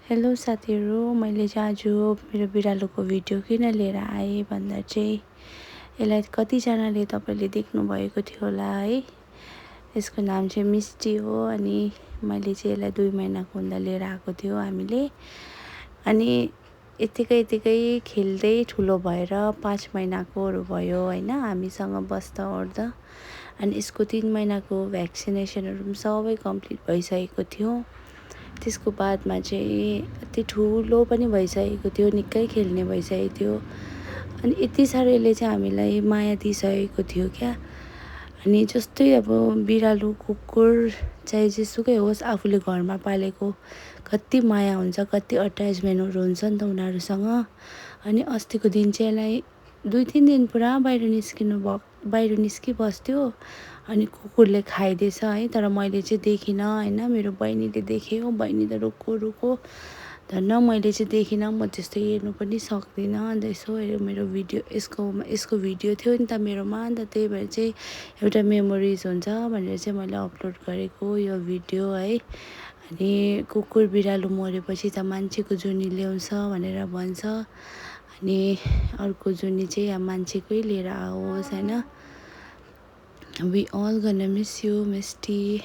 Hello साथीहरू, मैले चाहिँ आज मेरो बिरालोको भिडियो किन लिएर आएँ भन्दा चाहिँ यसलाई कतिजनाले तपाईँले देख्नुभएको थियो होला है। यसको नाम चाहिँ मिस्टी हो अनि मैले चाहिँ यसलाई 2 महिनाको हुँदा लिएर आएको थियो हामीले। अनि यतिकै खेल्दै ठुलो भएर 5 महिनाकोहरू भयो होइन, हामीसँग बस्दा ओर्दा। अनि यसको 3 महिनाको भ्याक्सिनेसनहरू पनि सबै कम्प्लिट भइसकेको थियो। त्यसको बादमा चाहिँ यति ठुलो पनि भइसकेको थियो, निकै खेल्ने भइसकेको थियो। अनि यति साह्रो यसले चाहिँ हामीलाई माया दिइसकेको थियो क्या। अनि जस्तै अब बिरालो कुकुर चाहे जेसुकै होस्, आफूले घरमा पालेको कति माया हुन्छ, कति अट्याचमेन्टहरू हुन्छ नि त उनीहरूसँग। अनि अस्तिको दिन चाहिँ यसलाई 2-3 दिन पुरा बाहिर निस्किबस्थ्यो। अनि कुकुरले खाइदिएछ है, तर मैले चाहिँ देखिनँ होइन। मेरो बहिनीले देख्यो, बहिनी त रुको धन्न मैले चाहिँ देखिनँ। म त्यस्तो हेर्नु पनि सक्दिनँ। अन्त यसो हेऱ्यो मेरो भिडियो, यसको भिडियो थियो नि त मेरोमा। अन्त त्यही भएर चाहिँ एउटा मेमोरिज हुन्छ भनेर चाहिँ मैले अपलोड गरेको यो भिडियो है। अनि कुकुर बिरालो मरेपछि त मान्छेको जुनी ल्याउँछ भनेर भन्छ। अनि अर्को जुनी चाहिँ अब मान्छेकै लिएर आओस् होइन। We all gonna miss you, Misty.